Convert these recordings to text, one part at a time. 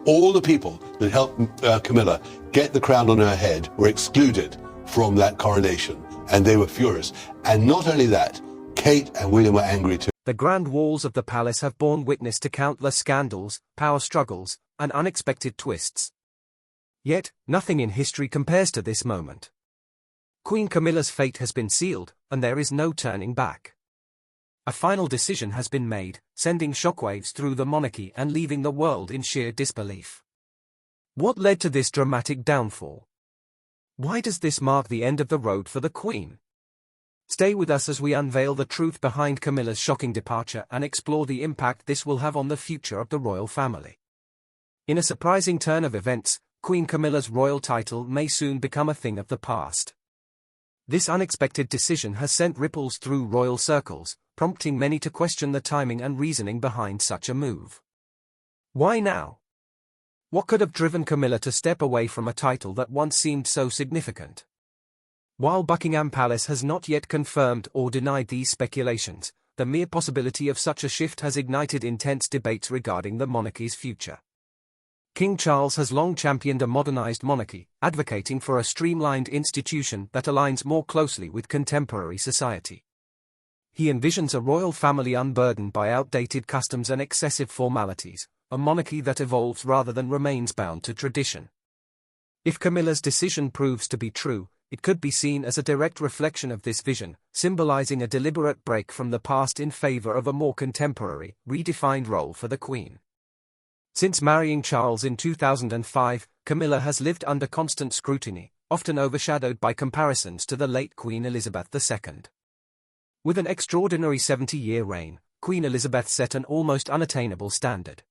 All the people that helped Camilla get the crown on her head were excluded from that coronation, and they were furious. And not only that, Kate and William were angry too. The grand walls of the palace have borne witness to countless scandals, power struggles, and unexpected twists. Yet, nothing in history compares to this moment. Queen Camilla's fate has been sealed, and there is no turning back. A final decision has been made, sending shockwaves through the monarchy and leaving the world in sheer disbelief. What led to this dramatic downfall? Why does this mark the end of the road for the Queen? Stay with us as we unveil the truth behind Camilla's shocking departure and explore the impact this will have on the future of the royal family. In a surprising turn of events, Queen Camilla's royal title may soon become a thing of the past. This unexpected decision has sent ripples through royal circles, prompting many to question the timing and reasoning behind such a move. Why now? What could have driven Camilla to step away from a title that once seemed so significant? While Buckingham Palace has not yet confirmed or denied these speculations, the mere possibility of such a shift has ignited intense debates regarding the monarchy's future. King Charles has long championed a modernized monarchy, advocating for a streamlined institution that aligns more closely with contemporary society. He envisions a royal family unburdened by outdated customs and excessive formalities, a monarchy that evolves rather than remains bound to tradition. If Camilla's decision proves to be true, it could be seen as a direct reflection of this vision, symbolizing a deliberate break from the past in favor of a more contemporary, redefined role for the Queen. Since marrying Charles in 2005, Camilla has lived under constant scrutiny, often overshadowed by comparisons to the late Queen Elizabeth II. With an extraordinary 70-year reign, Queen Elizabeth set an almost unattainable standard.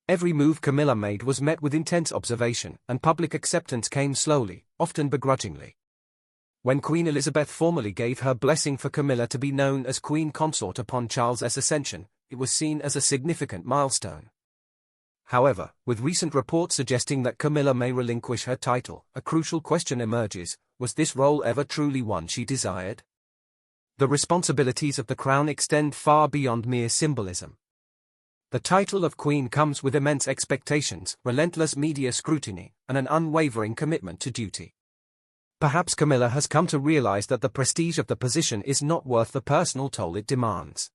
Every move Camilla made was met with intense observation, and public acceptance came slowly, often begrudgingly. When Queen Elizabeth formally gave her blessing for Camilla to be known as Queen Consort upon Charles's ascension, it was seen as a significant milestone. However, with recent reports suggesting that Camilla may relinquish her title, a crucial question emerges: was this role ever truly one she desired? The responsibilities of the crown extend far beyond mere symbolism. The title of Queen comes with immense expectations, relentless media scrutiny, and an unwavering commitment to duty. Perhaps Camilla has come to realize that the prestige of the position is not worth the personal toll it demands.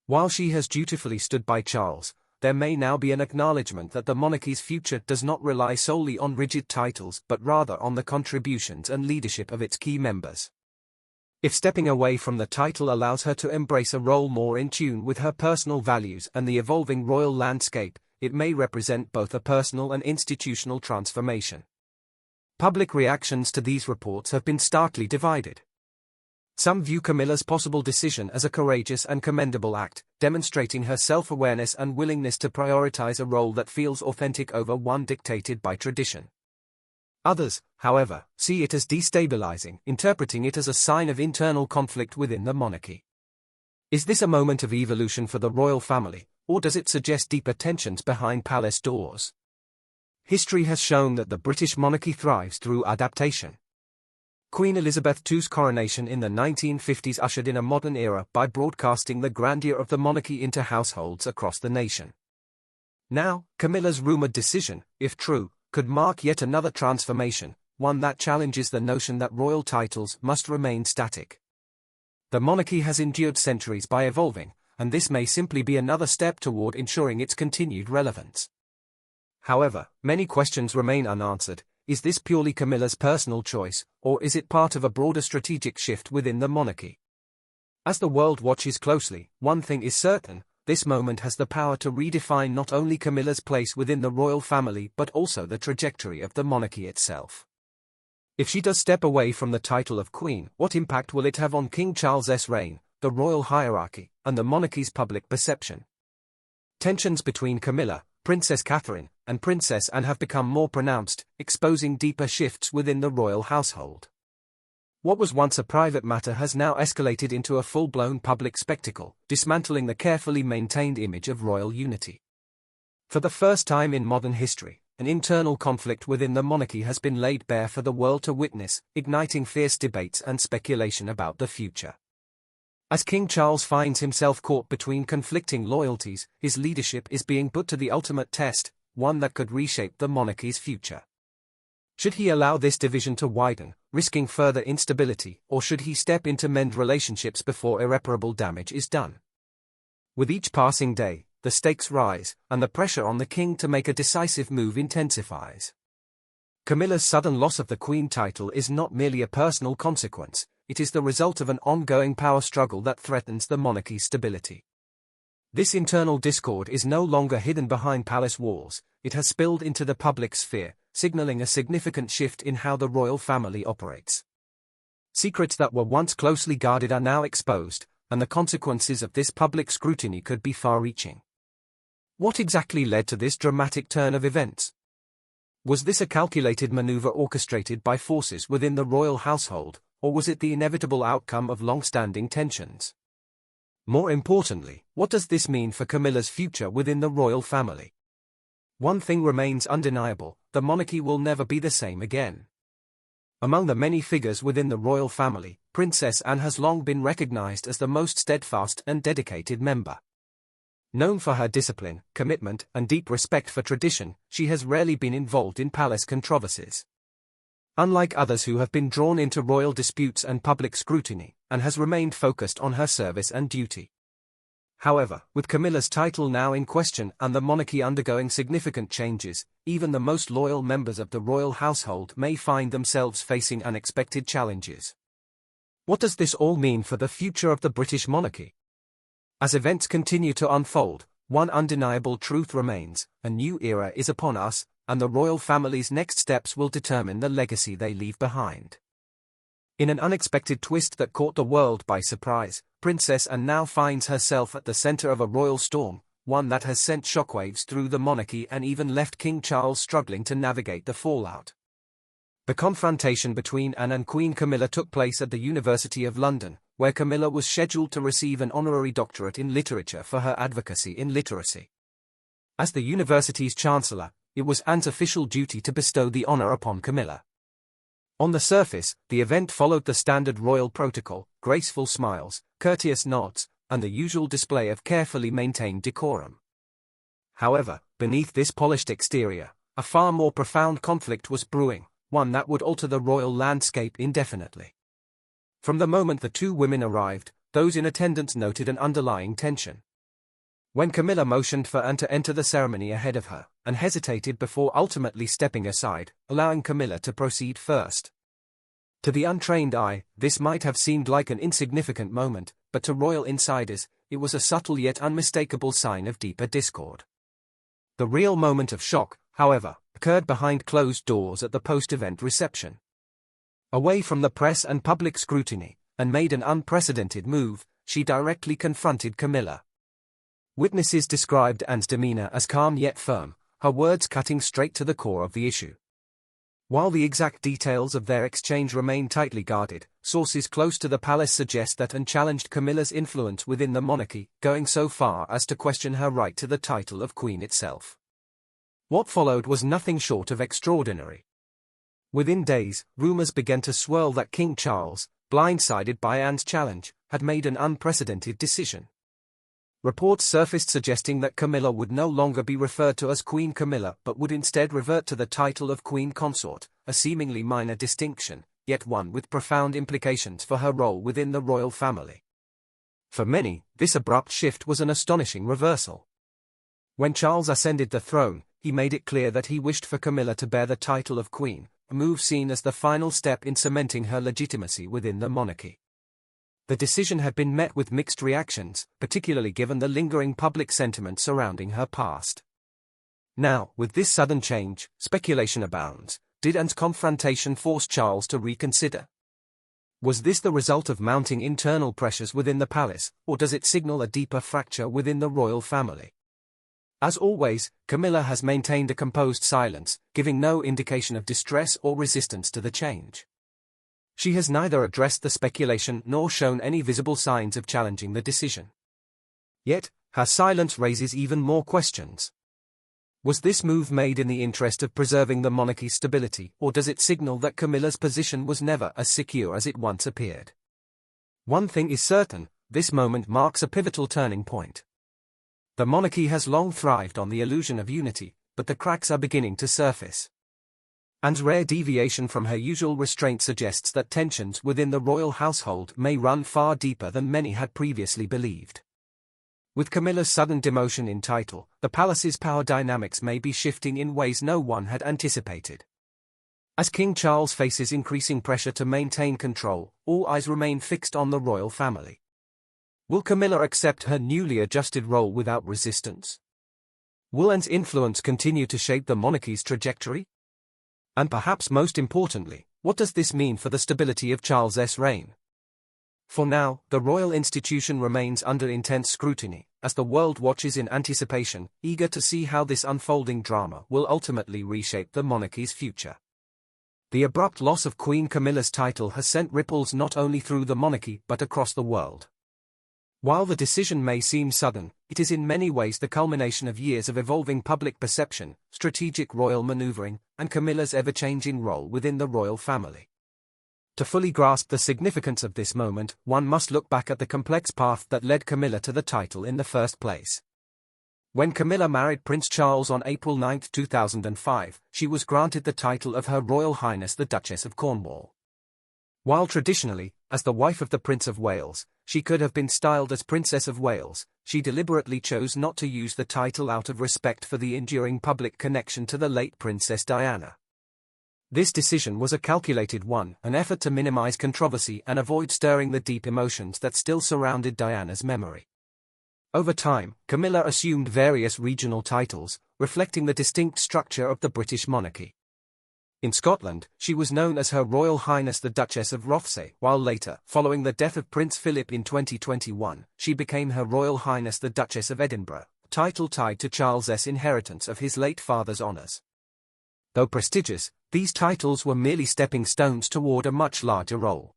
While she has dutifully stood by Charles, there may now be an acknowledgement that the monarchy's future does not rely solely on rigid titles but rather on the contributions and leadership of its key members. If stepping away from the title allows her to embrace a role more in tune with her personal values and the evolving royal landscape, it may represent both a personal and institutional transformation. Public reactions to these reports have been starkly divided. Some view Camilla's possible decision as a courageous and commendable act, demonstrating her self-awareness and willingness to prioritize a role that feels authentic over one dictated by tradition. Others, however, see it as destabilizing, interpreting it as a sign of internal conflict within the monarchy. Is this a moment of evolution for the royal family, or does it suggest deeper tensions behind palace doors? History has shown that the British monarchy thrives through adaptation. Queen Elizabeth II's coronation in the 1950s ushered in a modern era by broadcasting the grandeur of the monarchy into households across the nation. Now, Camilla's rumored decision, if true, could mark yet another transformation, one that challenges the notion that royal titles must remain static. The monarchy has endured centuries by evolving, and this may simply be another step toward ensuring its continued relevance. However, many questions remain unanswered. Is this purely Camilla's personal choice, or is it part of a broader strategic shift within the monarchy? As the world watches closely, one thing is certain: this moment has the power to redefine not only Camilla's place within the royal family but also the trajectory of the monarchy itself. If she does step away from the title of Queen, what impact will it have on King Charles's reign, the royal hierarchy, and the monarchy's public perception? Tensions between Camilla, Princess Catherine, and Princess Anne have become more pronounced, exposing deeper shifts within the royal household. What was once a private matter has now escalated into a full-blown public spectacle, dismantling the carefully maintained image of royal unity. For the first time in modern history, an internal conflict within the monarchy has been laid bare for the world to witness, igniting fierce debates and speculation about the future. As King Charles finds himself caught between conflicting loyalties, his leadership is being put to the ultimate test. one that could reshape the monarchy's future. Should he allow this division to widen, risking further instability, or should he step in to mend relationships before irreparable damage is done? With each passing day, the stakes rise, and the pressure on the king to make a decisive move intensifies. Camilla's sudden loss of the Queen title is not merely a personal consequence, it is the result of an ongoing power struggle that threatens the monarchy's stability. This internal discord is no longer hidden behind palace walls, it has spilled into the public sphere, signaling a significant shift in how the royal family operates. Secrets that were once closely guarded are now exposed, and the consequences of this public scrutiny could be far-reaching. What exactly led to this dramatic turn of events? Was this a calculated maneuver orchestrated by forces within the royal household, or was it the inevitable outcome of long-standing tensions? More importantly, what does this mean for Camilla's future within the royal family? One thing remains undeniable: the monarchy will never be the same again. Among the many figures within the royal family, Princess Anne has long been recognized as the most steadfast and dedicated member. Known for her discipline, commitment, and deep respect for tradition, she has rarely been involved in palace controversies. Unlike others who have been drawn into royal disputes and public scrutiny, Anne has remained focused on her service and duty. However, with Camilla's title now in question and the monarchy undergoing significant changes, even the most loyal members of the royal household may find themselves facing unexpected challenges. What does this all mean for the future of the British monarchy? As events continue to unfold, one undeniable truth remains: a new era is upon us, and the royal family's next steps will determine the legacy they leave behind. In an unexpected twist that caught the world by surprise, Princess Anne now finds herself at the center of a royal storm, one that has sent shockwaves through the monarchy and even left King Charles struggling to navigate the fallout. The confrontation between Anne and Queen Camilla took place at the University of London, where Camilla was scheduled to receive an honorary doctorate in literature for her advocacy in literacy. As the university's chancellor, it was Anne's official duty to bestow the honor upon Camilla. On the surface, the event followed the standard royal protocol: graceful smiles, courteous nods, and the usual display of carefully maintained decorum. However, beneath this polished exterior, a far more profound conflict was brewing, one that would alter the royal landscape indefinitely. From the moment the two women arrived, those in attendance noted an underlying tension. When Camilla motioned for Anne to enter the ceremony ahead of her, Anne hesitated before ultimately stepping aside, allowing Camilla to proceed first. To the untrained eye, this might have seemed like an insignificant moment, but to royal insiders, it was a subtle yet unmistakable sign of deeper discord. The real moment of shock, however, occurred behind closed doors at the post-event reception. Away from the press and public scrutiny, Anne made an unprecedented move: she directly confronted Camilla. Witnesses described Anne's demeanor as calm yet firm, her words cutting straight to the core of the issue. While the exact details of their exchange remain tightly guarded, sources close to the palace suggest that Anne challenged Camilla's influence within the monarchy, going so far as to question her right to the title of queen itself. What followed was nothing short of extraordinary. Within days, rumors began to swirl that King Charles, blindsided by Anne's challenge, had made an unprecedented decision. Reports surfaced suggesting that Camilla would no longer be referred to as Queen Camilla but would instead revert to the title of Queen Consort, a seemingly minor distinction, yet one with profound implications for her role within the royal family. For many, this abrupt shift was an astonishing reversal. When Charles ascended the throne, he made it clear that he wished for Camilla to bear the title of Queen, a move seen as the final step in cementing her legitimacy within the monarchy. The decision had been met with mixed reactions, particularly given the lingering public sentiment surrounding her past. Now, with this sudden change, speculation abounds. Did Anne's confrontation force Charles to reconsider? Was this the result of mounting internal pressures within the palace, or does it signal a deeper fracture within the royal family? As always, Camilla has maintained a composed silence, giving no indication of distress or resistance to the change. She has neither addressed the speculation nor shown any visible signs of challenging the decision. Yet, her silence raises even more questions. Was this move made in the interest of preserving the monarchy's stability, or does it signal that Camilla's position was never as secure as it once appeared? One thing is certain: this moment marks a pivotal turning point. The monarchy has long thrived on the illusion of unity, but the cracks are beginning to surface. Anne's rare deviation from her usual restraint suggests that tensions within the royal household may run far deeper than many had previously believed. With Camilla's sudden demotion in title, the palace's power dynamics may be shifting in ways no one had anticipated. As King Charles faces increasing pressure to maintain control, all eyes remain fixed on the royal family. Will Camilla accept her newly adjusted role without resistance? Will Anne's influence continue to shape the monarchy's trajectory? And perhaps most importantly, what does this mean for the stability of Charles's reign? For now, the royal institution remains under intense scrutiny, as the world watches in anticipation, eager to see how this unfolding drama will ultimately reshape the monarchy's future. The abrupt loss of Queen Camilla's title has sent ripples not only through the monarchy but across the world. While the decision may seem sudden, it is in many ways the culmination of years of evolving public perception, strategic royal maneuvering, and Camilla's ever-changing role within the royal family. To fully grasp the significance of this moment, one must look back at the complex path that led Camilla to the title in the first place. When Camilla married Prince Charles on April 9, 2005, she was granted the title of Her Royal Highness the Duchess of Cornwall. While traditionally, as the wife of the Prince of Wales, she could have been styled as Princess of Wales, she deliberately chose not to use the title out of respect for the enduring public connection to the late Princess Diana. This decision was a calculated one, an effort to minimize controversy and avoid stirring the deep emotions that still surrounded Diana's memory. Over time, Camilla assumed various regional titles, reflecting the distinct structure of the British monarchy. In Scotland, she was known as Her Royal Highness the Duchess of Rothesay, while later, following the death of Prince Philip in 2021, she became Her Royal Highness the Duchess of Edinburgh, a title tied to Charles's inheritance of his late father's honours. Though prestigious, these titles were merely stepping stones toward a much larger role.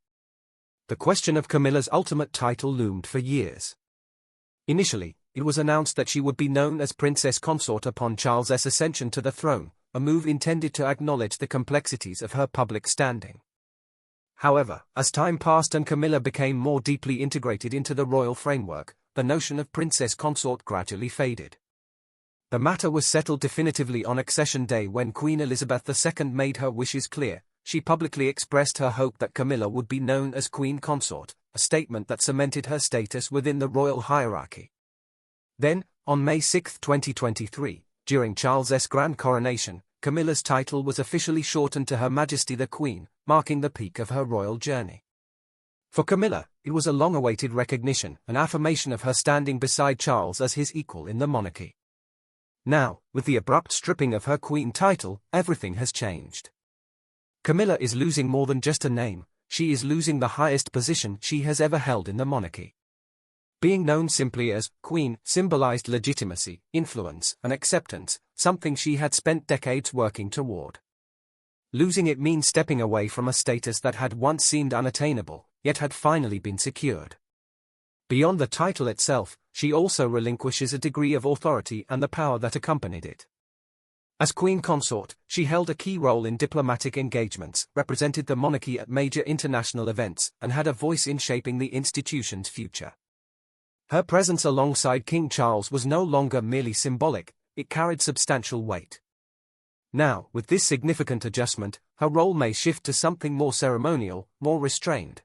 The question of Camilla's ultimate title loomed for years. Initially, it was announced that she would be known as Princess Consort upon Charles's ascension to the throne, a move intended to acknowledge the complexities of her public standing. However, as time passed and Camilla became more deeply integrated into the royal framework, the notion of Princess Consort gradually faded. The matter was settled definitively on accession day when Queen Elizabeth II made her wishes clear. She publicly expressed her hope that Camilla would be known as Queen Consort, a statement that cemented her status within the royal hierarchy. Then, on May 6, 2023, during Charles's grand coronation, Camilla's title was officially shortened to Her Majesty the Queen, marking the peak of her royal journey. For Camilla, it was a long-awaited recognition, an affirmation of her standing beside Charles as his equal in the monarchy. Now, with the abrupt stripping of her queen title, everything has changed. Camilla is losing more than just a name, she is losing the highest position she has ever held in the monarchy. Being known simply as Queen symbolized legitimacy, influence, and acceptance, something she had spent decades working toward. Losing it means stepping away from a status that had once seemed unattainable, yet had finally been secured. Beyond the title itself, she also relinquishes a degree of authority and the power that accompanied it. As Queen Consort, she held a key role in diplomatic engagements, represented the monarchy at major international events, and had a voice in shaping the institution's future. Her presence alongside King Charles was no longer merely symbolic, it carried substantial weight. Now, with this significant adjustment, her role may shift to something more ceremonial, more restrained.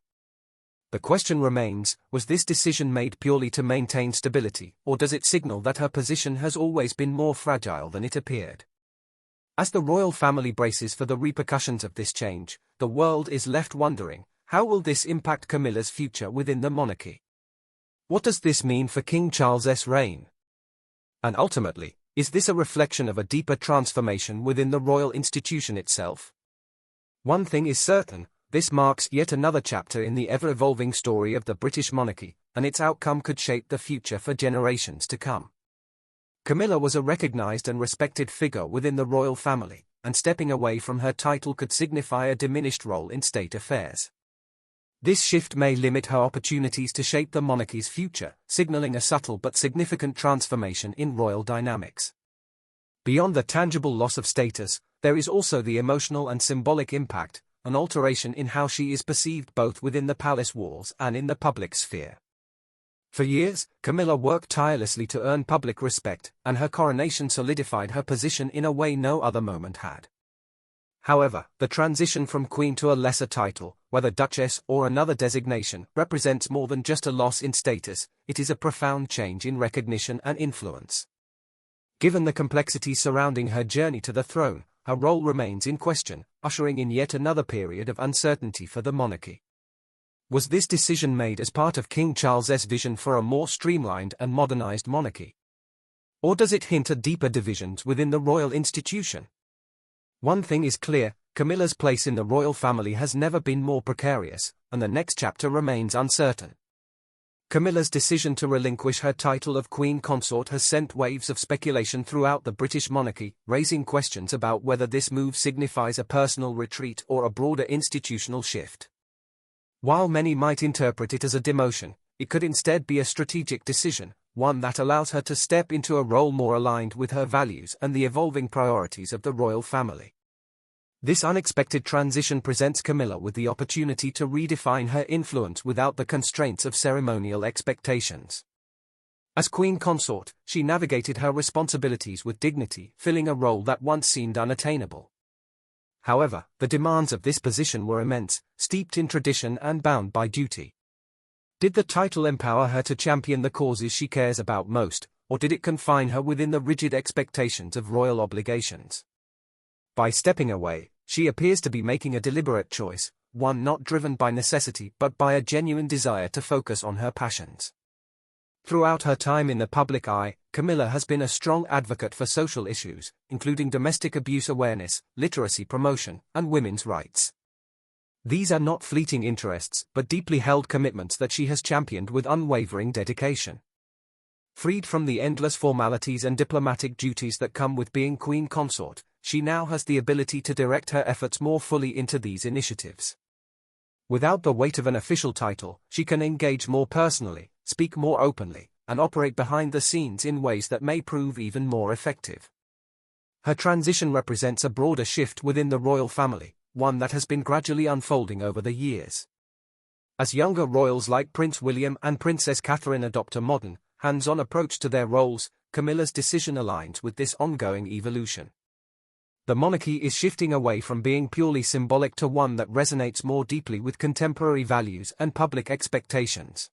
The question remains, was this decision made purely to maintain stability, or does it signal that her position has always been more fragile than it appeared? As the royal family braces for the repercussions of this change, the world is left wondering, how will this impact Camilla's future within the monarchy? What does this mean for King Charles's reign? And ultimately, is this a reflection of a deeper transformation within the royal institution itself? One thing is certain, this marks yet another chapter in the ever-evolving story of the British monarchy, and its outcome could shape the future for generations to come. Camilla was a recognized and respected figure within the royal family, and stepping away from her title could signify a diminished role in state affairs. This shift may limit her opportunities to shape the monarchy's future, signaling a subtle but significant transformation in royal dynamics. Beyond the tangible loss of status, there is also the emotional and symbolic impact, an alteration in how she is perceived both within the palace walls and in the public sphere. For years, Camilla worked tirelessly to earn public respect, and her coronation solidified her position in a way no other moment had. However, the transition from queen to a lesser title, whether duchess or another designation, represents more than just a loss in status. It is a profound change in recognition and influence. Given the complexity surrounding her journey to the throne, her role remains in question, ushering in yet another period of uncertainty for the monarchy. Was this decision made as part of King Charles's vision for a more streamlined and modernized monarchy? Or does it hint at deeper divisions within the royal institution? One thing is clear, Camilla's place in the royal family has never been more precarious, and the next chapter remains uncertain. Camilla's decision to relinquish her title of Queen Consort has sent waves of speculation throughout the British monarchy, raising questions about whether this move signifies a personal retreat or a broader institutional shift. While many might interpret it as a demotion, it could instead be a strategic decision, one that allows her to step into a role more aligned with her values and the evolving priorities of the royal family. This unexpected transition presents Camilla with the opportunity to redefine her influence without the constraints of ceremonial expectations. As Queen Consort, she navigated her responsibilities with dignity, filling a role that once seemed unattainable. However, the demands of this position were immense, steeped in tradition and bound by duty. Did the title empower her to champion the causes she cares about most, or did it confine her within the rigid expectations of royal obligations? By stepping away, she appears to be making a deliberate choice, one not driven by necessity but by a genuine desire to focus on her passions. Throughout her time in the public eye, Camilla has been a strong advocate for social issues, including domestic abuse awareness, literacy promotion, and women's rights. These are not fleeting interests, but deeply held commitments that she has championed with unwavering dedication. Freed from the endless formalities and diplomatic duties that come with being Queen Consort, she now has the ability to direct her efforts more fully into these initiatives. Without the weight of an official title, she can engage more personally, speak more openly, and operate behind the scenes in ways that may prove even more effective. Her transition represents a broader shift within the royal family, one that has been gradually unfolding over the years. As younger royals like Prince William and Princess Catherine adopt a modern, hands-on approach to their roles, Camilla's decision aligns with this ongoing evolution. The monarchy is shifting away from being purely symbolic to one that resonates more deeply with contemporary values and public expectations.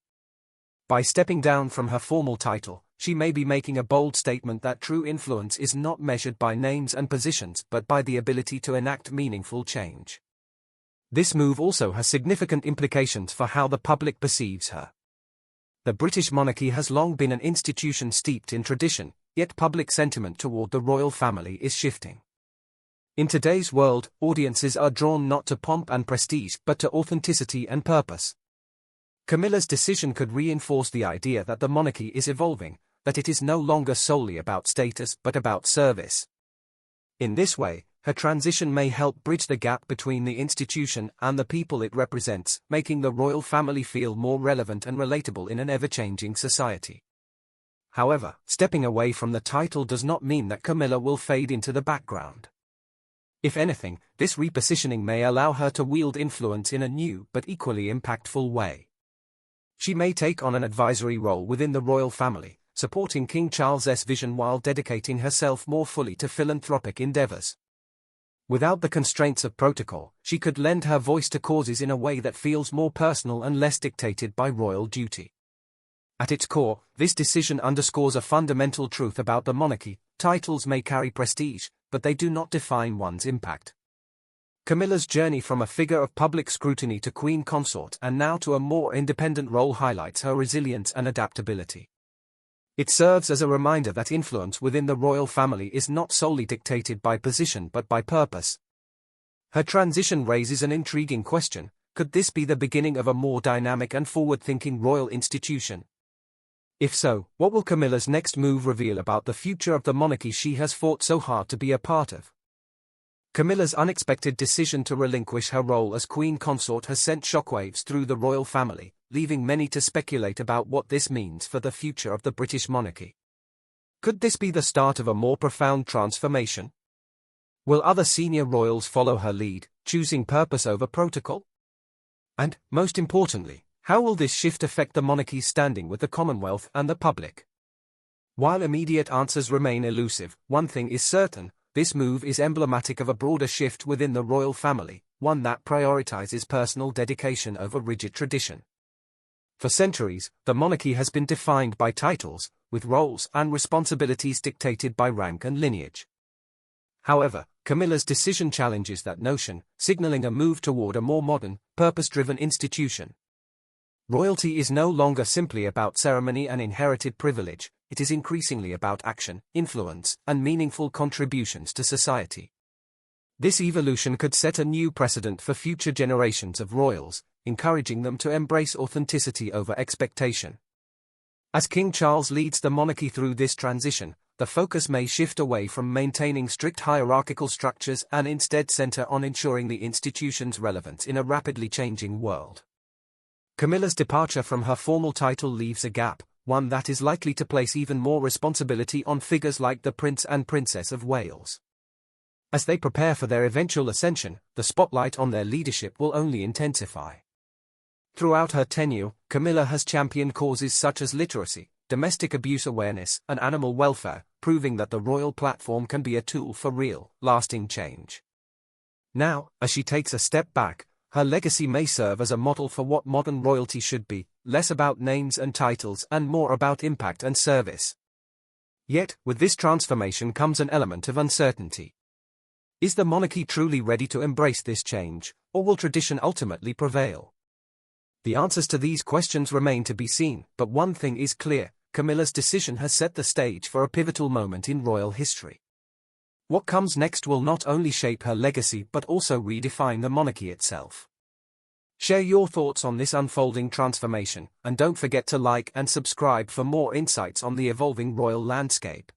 By stepping down from her formal title, she may be making a bold statement that true influence is not measured by names and positions but by the ability to enact meaningful change. This move also has significant implications for how the public perceives her. The British monarchy has long been an institution steeped in tradition, yet public sentiment toward the royal family is shifting. In today's world, audiences are drawn not to pomp and prestige but to authenticity and purpose. Camilla's decision could reinforce the idea that the monarchy is evolving, that it is no longer solely about status but about service. In this way, her transition may help bridge the gap between the institution and the people it represents, making the royal family feel more relevant and relatable in an ever-changing society. However, stepping away from the title does not mean that Camilla will fade into the background. If anything, this repositioning may allow her to wield influence in a new but equally impactful way. She may take on an advisory role within the royal family, supporting King Charles's vision while dedicating herself more fully to philanthropic endeavors. Without the constraints of protocol, she could lend her voice to causes in a way that feels more personal and less dictated by royal duty. At its core, this decision underscores a fundamental truth about the monarchy: titles may carry prestige, but they do not define one's impact. Camilla's journey from a figure of public scrutiny to Queen Consort and now to a more independent role highlights her resilience and adaptability. It serves as a reminder that influence within the royal family is not solely dictated by position but by purpose. Her transition raises an intriguing question: could this be the beginning of a more dynamic and forward-thinking royal institution? If so, what will Camilla's next move reveal about the future of the monarchy she has fought so hard to be a part of? Camilla's unexpected decision to relinquish her role as Queen Consort has sent shockwaves through the royal family, leaving many to speculate about what this means for the future of the British monarchy. Could this be the start of a more profound transformation? Will other senior royals follow her lead, choosing purpose over protocol? And, most importantly, How will this shift affect the monarchy's standing with the Commonwealth and the public? While immediate answers remain elusive, one thing is certain: this move is emblematic of a broader shift within the royal family, one that prioritizes personal dedication over rigid tradition. For centuries, the monarchy has been defined by titles, with roles and responsibilities dictated by rank and lineage. However, Camilla's decision challenges that notion, signaling a move toward a more modern, purpose-driven institution. Royalty is no longer simply about ceremony and inherited privilege, it is increasingly about action, influence, and meaningful contributions to society. This evolution could set a new precedent for future generations of royals, encouraging them to embrace authenticity over expectation. As King Charles leads the monarchy through this transition, the focus may shift away from maintaining strict hierarchical structures and instead center on ensuring the institution's relevance in a rapidly changing world. Camilla's departure from her formal title leaves a gap, one that is likely to place even more responsibility on figures like the Prince and Princess of Wales. As they prepare for their eventual ascension, the spotlight on their leadership will only intensify. Throughout her tenure, Camilla has championed causes such as literacy, domestic abuse awareness, and animal welfare, proving that the royal platform can be a tool for real, lasting change. Now, as she takes a step back, her legacy may serve as a model for what modern royalty should be, less about names and titles and more about impact and service. Yet, with this transformation comes an element of uncertainty. Is the monarchy truly ready to embrace this change, or will tradition ultimately prevail? The answers to these questions remain to be seen, but one thing is clear: Camilla's decision has set the stage for a pivotal moment in royal history. What comes next will not only shape her legacy but also redefine the monarchy itself. Share your thoughts on this unfolding transformation, and don't forget to like and subscribe for more insights on the evolving royal landscape.